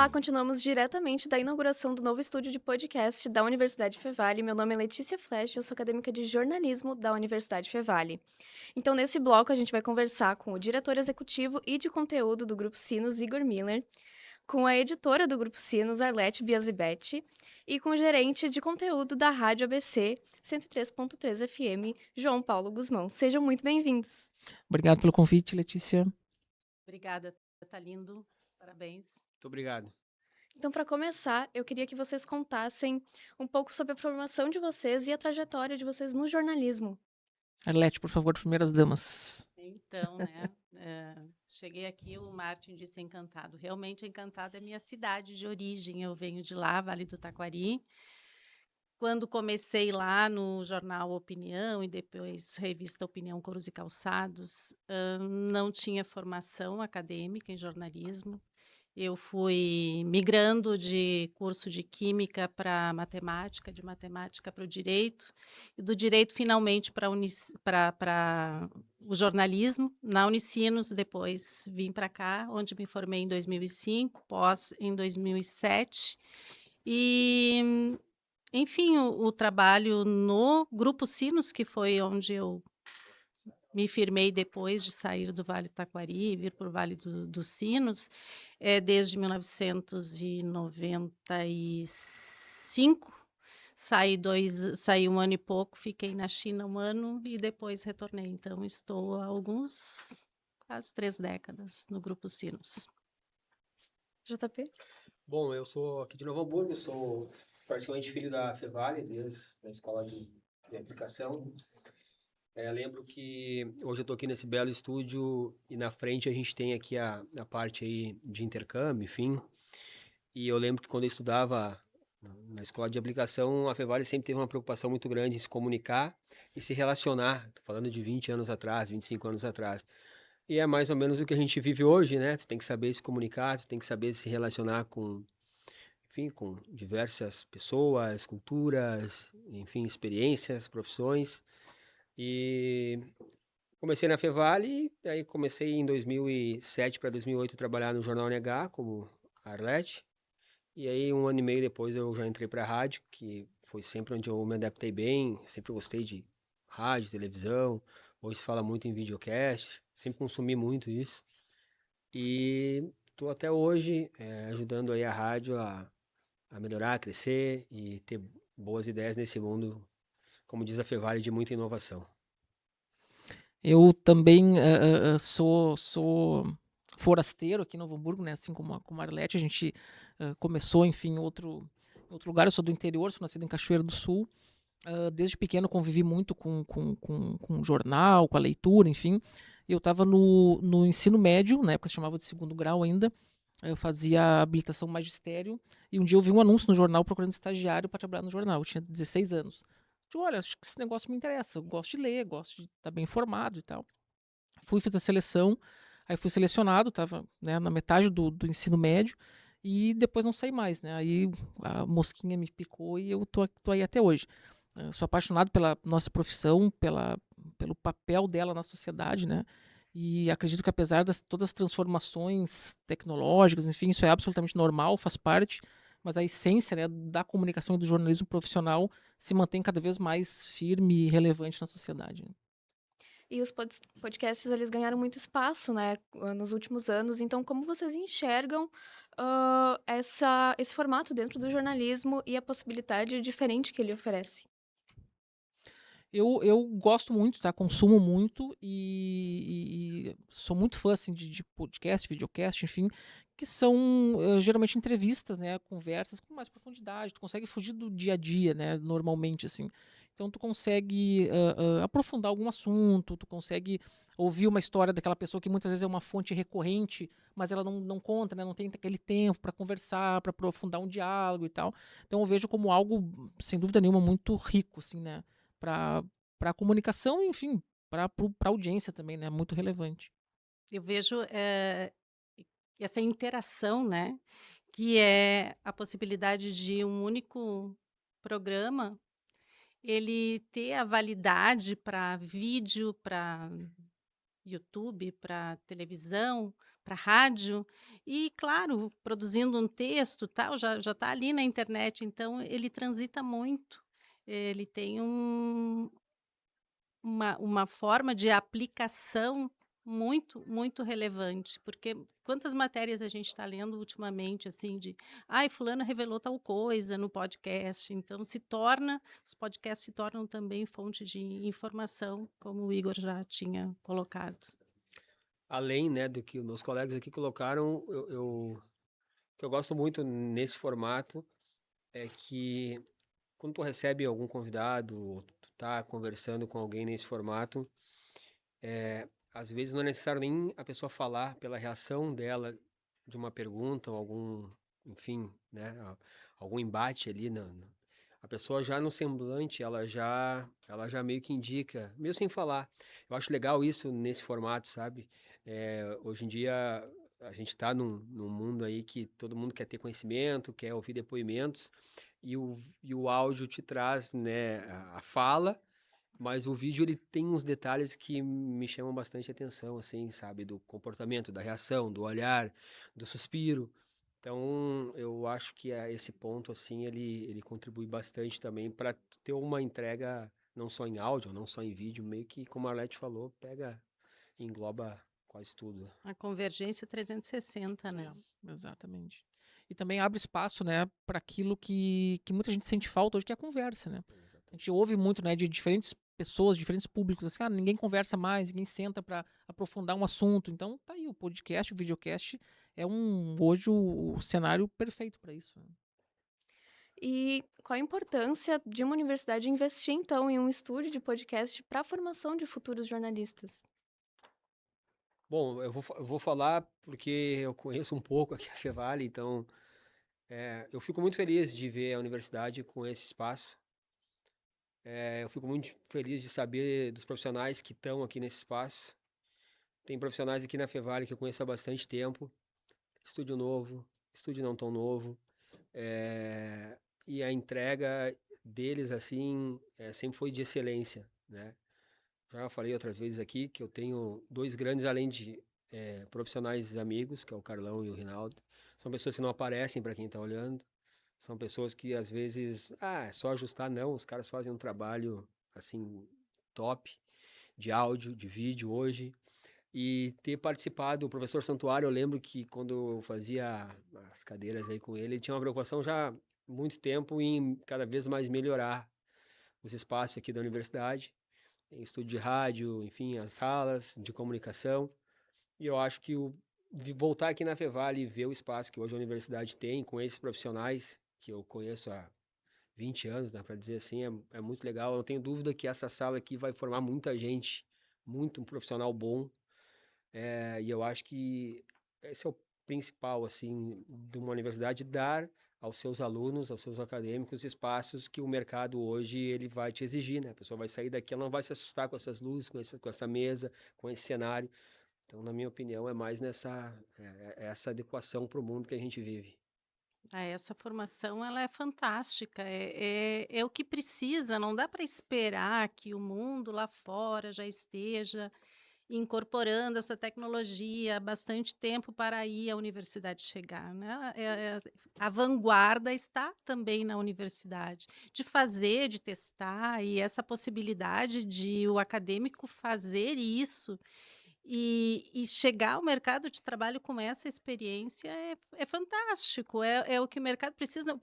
Olá, continuamos diretamente da inauguração do novo estúdio de podcast da Universidade Fevale. Meu nome é Letícia Flesch, eu sou acadêmica de jornalismo da Universidade Fevale. Então, nesse bloco, a gente vai conversar com o diretor executivo e de conteúdo do Grupo Sinos, Igor Miller, com a editora do Grupo Sinos, Arlete Biasibetti, e com o gerente de conteúdo da Rádio ABC 103.3 FM, João Paulo Guzmão. Sejam muito bem-vindos. Obrigado pelo convite, Letícia. Obrigada, tá lindo. Parabéns. Muito obrigado. Então, para começar, eu queria que vocês contassem um pouco sobre a formação de vocês e a trajetória de vocês no jornalismo. Arlete, por favor, primeiras damas. Então, né, cheguei aqui, o Martin disse Encantado. Realmente, Encantado é minha cidade de origem. Eu venho de lá, Vale do Taquari. Quando comecei lá no jornal Opinião e depois revista Opinião Couros e Calçados, não tinha formação acadêmica em jornalismo. Eu fui migrando de curso de química para matemática, de matemática para o direito, e do direito finalmente para o jornalismo, na Unicinos. Depois vim para cá, onde me formei em 2005, pós em 2007. E, enfim, o trabalho no Grupo Sinos, que foi onde eu me firmei depois de sair do Vale do Taquari e vir para o Vale dos Sinos, desde 1995. Saí um ano e pouco, fiquei na China um ano e depois retornei. Então, estou há quase 3 décadas no Grupo Sinos. JP? Bom, eu sou aqui de Novo Hamburgo, sou praticamente filho da Fevale, desde a escola de aplicação. Lembro que hoje eu estou aqui nesse belo estúdio e na frente a gente tem aqui a parte aí de intercâmbio, enfim. E eu lembro que quando eu estudava na escola de aplicação, a Fevale sempre teve uma preocupação muito grande em se comunicar e se relacionar. Estou falando de 20 anos atrás, 25 anos atrás. E é mais ou menos o que a gente vive hoje, né? Tu tem que saber se comunicar, tu tem que saber se relacionar com, enfim, com diversas pessoas, culturas, enfim, experiências, profissões. E comecei na Fevale, aí comecei em 2007 para 2008 a trabalhar no Jornal NH como Arlete. E aí, um ano e meio depois, eu já entrei para a rádio, que foi sempre onde eu me adaptei bem. Sempre gostei de rádio, televisão. Hoje se fala muito em videocast. Sempre consumi muito isso. E estou até hoje ajudando aí a rádio a melhorar, a crescer e ter boas ideias nesse mundo, como diz a Fevale, de muita inovação. Eu também sou forasteiro aqui em Novo Hamburgo, né? Assim como a Arlete, a gente começou, enfim, em outro lugar. Eu sou do interior, sou nascido em Cachoeira do Sul. Desde pequeno convivi muito com jornal, com a leitura, enfim. Eu estava no ensino médio, na época se chamava de segundo grau ainda. Eu fazia habilitação magistério e um dia eu vi um anúncio no jornal procurando estagiário para trabalhar no jornal. Eu tinha 16 anos. Digo, olha, acho que esse negócio me interessa. Eu gosto de ler, gosto de estar bem informado e tal. Fui fazer a seleção, aí fui selecionado, estava, né, na metade do ensino médio e depois não saí mais, né? Aí a mosquinha me picou e eu tô aí até hoje. Sou apaixonado pela nossa profissão, pelo papel dela na sociedade, né? E acredito que apesar de todas as transformações tecnológicas, enfim, isso é absolutamente normal, faz parte, mas a essência, né, da comunicação e do jornalismo profissional se mantém cada vez mais firme e relevante na sociedade. E os podcasts, eles ganharam muito espaço, né, nos últimos anos. Então, como vocês enxergam esse formato dentro do jornalismo e a possibilidade diferente que ele oferece? Eu gosto muito, tá? Consumo muito e sou muito fã assim, de podcast, videocast, enfim, que são geralmente entrevistas, né? Conversas com mais profundidade. Tu consegue fugir do dia a dia, né? Normalmente, assim. Então tu consegue aprofundar algum assunto, tu consegue ouvir uma história daquela pessoa que muitas vezes é uma fonte recorrente, mas ela não conta, né? Não tem aquele tempo para conversar, para aprofundar um diálogo e tal. Então eu vejo como algo, sem dúvida nenhuma, muito rico, assim, né? Para a comunicação, enfim, para a audiência também, né? Muito relevante. Eu vejo essa interação, né? Que é a possibilidade de um único programa ele ter a validade para vídeo, para YouTube, para televisão, para rádio e, claro, produzindo um texto, tal, já está ali na internet, então ele transita muito. Ele tem uma forma de aplicação muito, muito relevante, porque quantas matérias a gente está lendo ultimamente, assim, de, ai, fulano revelou tal coisa no podcast, então os podcasts se tornam também fonte de informação, como o Igor já tinha colocado. Além, né, do que os meus colegas aqui colocaram, o que eu gosto muito nesse formato é que quando tu recebe algum convidado, ou tu tá conversando com alguém nesse formato, às vezes não é necessário nem a pessoa falar pela reação dela de uma pergunta ou algum, enfim, né, algum embate ali, a pessoa já no semblante, ela já meio que indica, mesmo sem falar. Eu acho legal isso nesse formato, sabe? Hoje em dia a gente está num mundo aí que todo mundo quer ter conhecimento, quer ouvir depoimentos, e o áudio te traz, né, a fala, mas o vídeo ele tem uns detalhes que me chamam bastante atenção, assim, sabe? Do comportamento, da reação, do olhar, do suspiro. Então, eu acho que esse ponto, assim, ele contribui bastante também para ter uma entrega não só em áudio, não só em vídeo, meio que, como a Arlete falou, pega e engloba quase tudo. A convergência 360, né? Exatamente. E também abre espaço, né, para aquilo que muita gente sente falta hoje, que é a conversa, né? A gente ouve muito, né, de diferentes pessoas, diferentes públicos, assim, ninguém conversa mais, ninguém senta para aprofundar um assunto. Então, tá aí, o podcast, o videocast é hoje o cenário perfeito para isso, né? E qual a importância de uma universidade investir, então, em um estúdio de podcast para a formação de futuros jornalistas? Bom, eu vou falar porque eu conheço um pouco aqui a Fevale, então eu fico muito feliz de ver a universidade com esse espaço. Eu fico muito feliz de saber dos profissionais que estão aqui nesse espaço. Tem profissionais aqui na Fevale que eu conheço há bastante tempo, estúdio novo, estúdio não tão novo, eh, e a entrega deles, assim, sempre foi de excelência, né? Já falei outras vezes aqui que eu tenho dois grandes, além de profissionais amigos, que é o Carlão e o Rinaldo. São pessoas que não aparecem para quem está olhando. São pessoas que às vezes, é só ajustar, não. Os caras fazem um trabalho assim top de áudio, de vídeo hoje. E ter participado, o professor Santuário, eu lembro que quando eu fazia as cadeiras aí com ele tinha uma preocupação já há muito tempo em cada vez mais melhorar os espaços aqui da universidade, em estúdio de rádio, enfim, as salas de comunicação. E eu acho que voltar aqui na Fevale e ver o espaço que hoje a universidade tem, com esses profissionais que eu conheço há 20 anos, dá para dizer assim, é muito legal. Eu não tenho dúvida que essa sala aqui vai formar muita gente, muito um profissional bom. E eu acho que esse é o principal, assim, de uma universidade, dar aos seus alunos, aos seus acadêmicos, espaços que o mercado hoje ele vai te exigir, né? A pessoa vai sair daqui, ela não vai se assustar com essas luzes, com essa mesa, com esse cenário. Então, na minha opinião, é mais essa adequação para o mundo que a gente vive. Essa formação ela é fantástica, é o que precisa, não dá para esperar que o mundo lá fora já esteja incorporando essa tecnologia há bastante tempo para aí a universidade chegar, né? A vanguarda está também na universidade, de fazer, de testar, e essa possibilidade de o acadêmico fazer isso e chegar ao mercado de trabalho com essa experiência é fantástico, é o que o mercado precisa.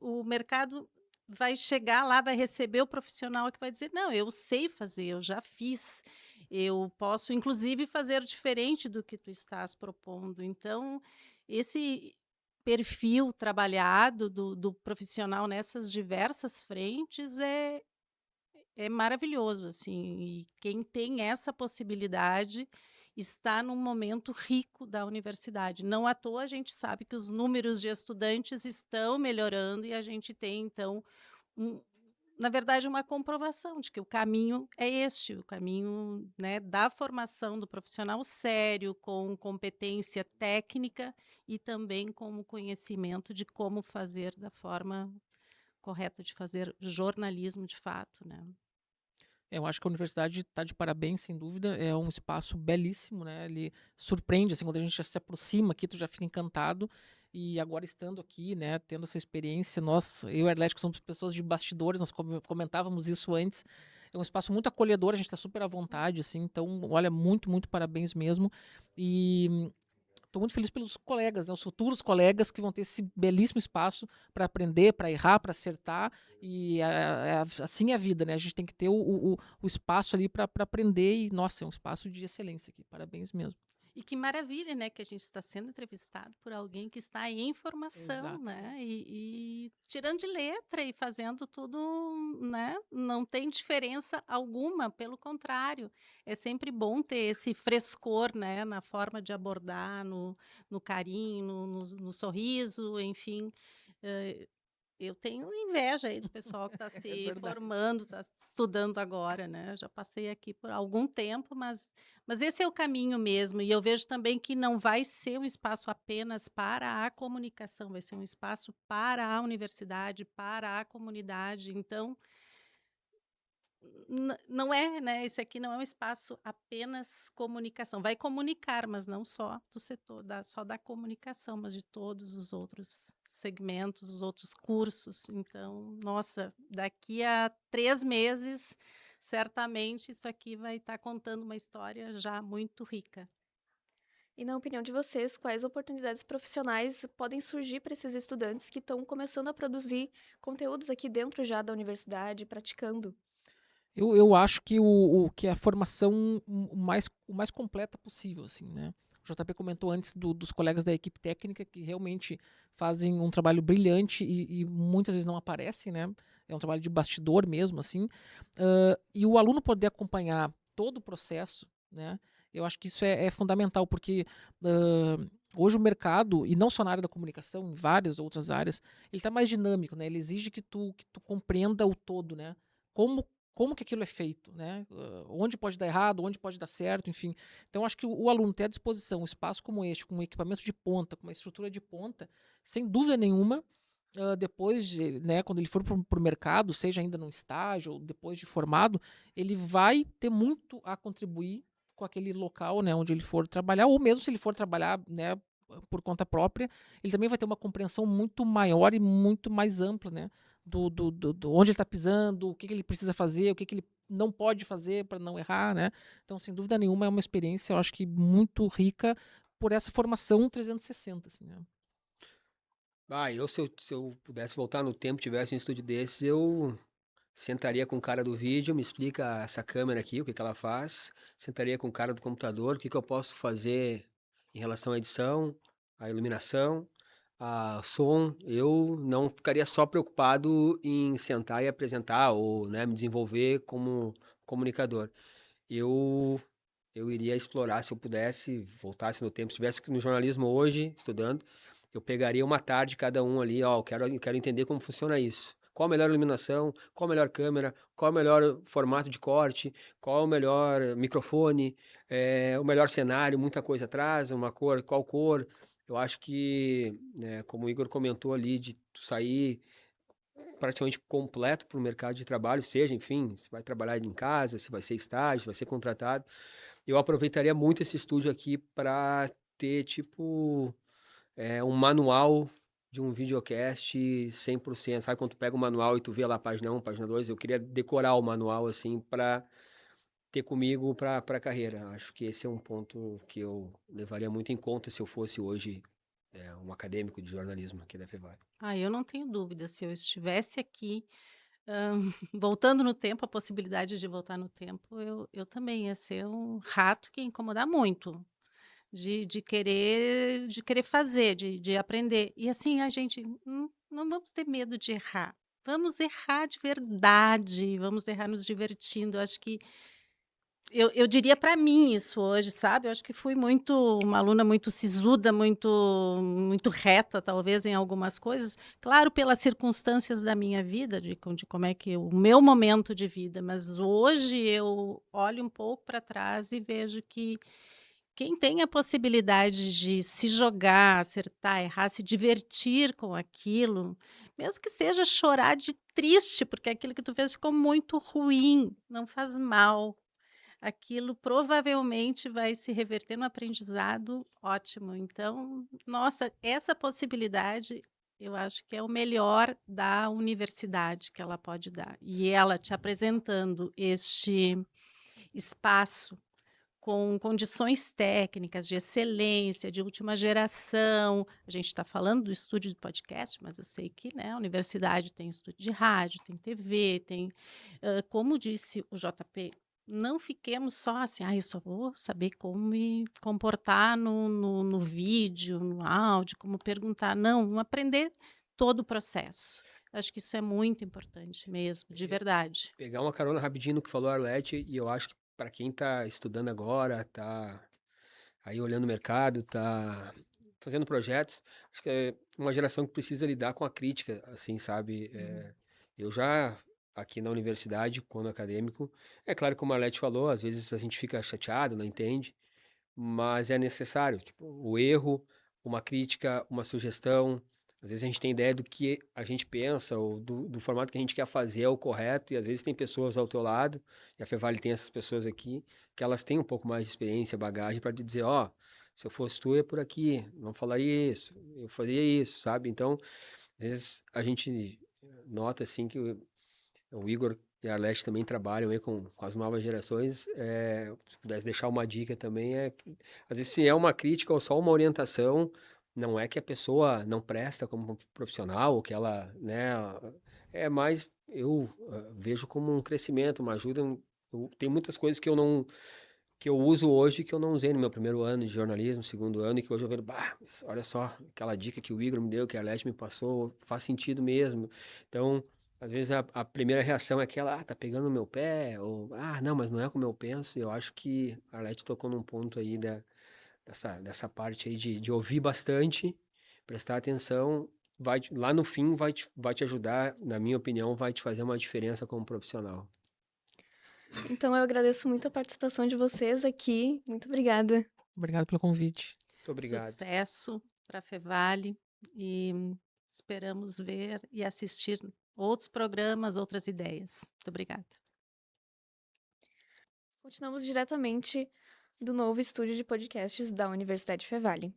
O mercado vai chegar lá, vai receber o profissional que vai dizer: não, eu sei fazer, eu já fiz, eu posso, inclusive, fazer diferente do que tu estás propondo. Então, esse perfil trabalhado do profissional nessas diversas frentes é maravilhoso, assim, e quem tem essa possibilidade está num momento rico da universidade. Não à toa a gente sabe que os números de estudantes estão melhorando e a gente tem, então, um na verdade, uma comprovação de que o caminho é este, o caminho, né, da formação do profissional sério, com competência técnica e também com o conhecimento de como fazer da forma correta de fazer jornalismo de fato, né. Eu acho que a universidade está de parabéns, sem dúvida. É um espaço belíssimo, né? Ele surpreende, assim, quando a gente já se aproxima aqui, tu já fica encantado. E agora estando aqui, né, tendo essa experiência, nós, eu e a Arlete, que somos pessoas de bastidores, nós comentávamos isso antes. É um espaço muito acolhedor, a gente está super à vontade, assim. Então, olha, muito, muito parabéns mesmo. E estou muito feliz pelos colegas, né, os futuros colegas que vão ter esse belíssimo espaço para aprender, para errar, para acertar. E assim é a vida, né? A gente tem que ter o espaço ali para aprender. E, nossa, é um espaço de excelência aqui. Parabéns mesmo. E que maravilha, né, que a gente está sendo entrevistado por alguém que está em formação, né, Exatamente. e tirando de letra e fazendo tudo, né, não tem diferença alguma, pelo contrário, é sempre bom ter esse frescor, né, na forma de abordar, no carinho, no sorriso, enfim. eh, eu tenho inveja aí do pessoal que está É se verdade. formando, está estudando agora, né? Já passei aqui por algum tempo, mas esse é o caminho mesmo. E eu vejo também que não vai ser um espaço apenas para a comunicação, vai ser um espaço para a universidade, para a comunidade. Então, não é, né? Esse aqui não é um espaço apenas comunicação. Vai comunicar, mas não só do setor, só da comunicação, mas de todos os outros segmentos, os outros cursos. Então, nossa, daqui a 3 meses, certamente isso aqui vai estar contando uma história já muito rica. E na opinião de vocês, quais oportunidades profissionais podem surgir para esses estudantes que estão começando a produzir conteúdos aqui dentro já da universidade, praticando? Eu acho que que a formação o mais completa possível, assim, né? O JP comentou antes dos colegas da equipe técnica que realmente fazem um trabalho brilhante e muitas vezes não aparecem, né? É um trabalho de bastidor mesmo, assim. E o aluno poder acompanhar todo o processo, né? Eu acho que isso é fundamental, porque hoje o mercado, e não só na área da comunicação, em várias outras áreas, ele está mais dinâmico, né? Ele exige que tu compreenda o todo, né? Como como que aquilo é feito, né? Onde pode dar errado, onde pode dar certo, enfim. Então, acho que o aluno ter à disposição um espaço como este, com um equipamento de ponta, com uma estrutura de ponta, sem dúvida nenhuma, depois, né, quando ele for para o mercado, seja ainda num estágio ou depois de formado, ele vai ter muito a contribuir com aquele local, né, onde ele for trabalhar, ou mesmo se ele for trabalhar, né, por conta própria, ele também vai ter uma compreensão muito maior e muito mais ampla, né, do onde ele está pisando, o que ele precisa fazer, o que ele não pode fazer para não errar, né? Então, sem dúvida nenhuma, é uma experiência, eu acho que muito rica por essa formação 360, assim, né? Se eu pudesse voltar no tempo, tivesse um estúdio desse, eu sentaria com o cara do vídeo, me explica essa câmera aqui, o que que ela faz. Sentaria com o cara do computador, o que que eu posso fazer em relação à edição, à iluminação, a som. Eu não ficaria só preocupado em sentar e apresentar ou, né, me desenvolver como comunicador. Eu eu iria explorar, se eu pudesse, voltasse no tempo, se estivesse no jornalismo hoje, estudando, eu pegaria uma tarde cada um ali, ó, eu quero entender como funciona isso. Qual a melhor iluminação, qual a melhor câmera, qual o melhor formato de corte, qual o melhor microfone, o melhor cenário, muita coisa atrás, uma cor, qual cor. Eu acho que, né, como o Igor comentou ali, de tu sair praticamente completo para o mercado de trabalho, seja, enfim, se vai trabalhar em casa, se vai ser estágio, se vai ser contratado. Eu aproveitaria muito esse estúdio aqui para ter, tipo, um manual de um videocast 100%. Sabe quando tu pega o manual e tu vê lá a página 1, página 2? Eu queria decorar o manual, assim, para ter comigo para a carreira. Acho que esse é um ponto que eu levaria muito em conta se eu fosse hoje um acadêmico de jornalismo aqui da Fevale. Ah, eu não tenho dúvida, se eu estivesse aqui, voltando no tempo, a possibilidade de voltar no tempo, eu também ia ser um rato que ia incomodar muito. De querer fazer, de aprender. E assim, a gente, não vamos ter medo de errar. Vamos errar de verdade, vamos errar nos divertindo. Eu acho que eu diria para mim isso hoje, sabe. Eu acho que fui uma aluna muito sisuda, muito reta, talvez, em algumas coisas. Claro, pelas circunstâncias da minha vida, de como é que o meu momento de vida, mas hoje eu olho um pouco para trás e vejo que quem tem a possibilidade de se jogar, acertar, errar, se divertir com aquilo, mesmo que seja chorar de triste, porque aquilo que tu fez ficou muito ruim, não faz mal. Aquilo provavelmente vai se reverter no aprendizado ótimo. Então, nossa, essa possibilidade eu acho que é o melhor da universidade que ela pode dar. E ela te apresentando este espaço com condições técnicas de excelência, de última geração. A gente está falando do estúdio de podcast, mas eu sei que, né, a universidade tem estúdio de rádio, tem TV, tem, como disse o JP, não fiquemos só assim, eu só vou saber como me comportar no vídeo, no áudio, como perguntar. Não, vamos aprender todo o processo. Acho que isso é muito importante mesmo, de verdade. Pegar uma carona rapidinho no que falou a Arlete, e eu acho que para quem está estudando agora, está aí olhando o mercado, está fazendo projetos, acho que é uma geração que precisa lidar com a crítica, assim, sabe? Eu já, aqui na universidade, quando acadêmico, é claro, como a Arlete falou, às vezes a gente fica chateado, não entende, mas é necessário, tipo, o erro, uma crítica, uma sugestão. Às vezes a gente tem ideia do que a gente pensa ou do formato que a gente quer fazer é o correto, e às vezes tem pessoas ao teu lado, e a Fevale tem essas pessoas aqui, que elas têm um pouco mais de experiência, bagagem, para te dizer, ó, se eu fosse tu, é por aqui, não falaria isso, eu faria isso, sabe? Então, às vezes a gente nota, assim, que o Igor e a Arlete também trabalham aí com as novas gerações. Se pudesse deixar uma dica também, às vezes se é uma crítica ou só uma orientação, não é que a pessoa não presta como profissional, ou que ela, né, é mais, eu vejo como um crescimento, uma ajuda. Tem muitas coisas que eu uso hoje que eu não usei no meu primeiro ano de jornalismo, segundo ano, e que hoje eu vejo, olha só, aquela dica que o Igor me deu, que a Arlete me passou, faz sentido mesmo. Então, às vezes a primeira reação é aquela, tá pegando no meu pé, ou, não, mas não é como eu penso. E eu acho que a Arlete tocou num ponto aí dessa parte aí de ouvir bastante, prestar atenção, lá no fim vai te ajudar, na minha opinião, vai te fazer uma diferença como profissional. Então eu agradeço muito a participação de vocês aqui. Muito obrigada. Obrigado pelo convite. Muito obrigado. Sucesso para a Fevale e esperamos ver e assistir outros programas, outras ideias. Muito obrigada. Continuamos diretamente do novo estúdio de podcasts da Universidade Fevale.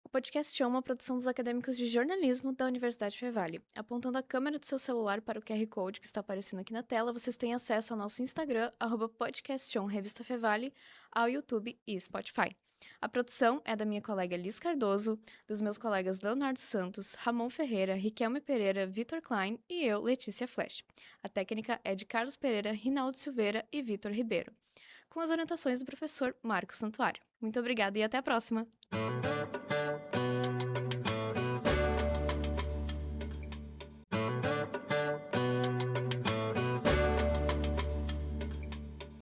O podcast é uma produção dos acadêmicos de jornalismo da Universidade Fevale. Apontando a câmera do seu celular para o QR Code que está aparecendo aqui na tela, vocês têm acesso ao nosso Instagram, @podcastion Revista Fevale, ao YouTube e Spotify. A produção é da minha colega Liz Cardoso, dos meus colegas Leonardo Santos, Ramon Ferreira, Riquelme Pereira, Vitor Klein e eu, Letícia Flash. A técnica é de Carlos Pereira, Rinaldo Silveira e Vitor Ribeiro, com as orientações do professor Marcos Santuário. Muito obrigada e até a próxima!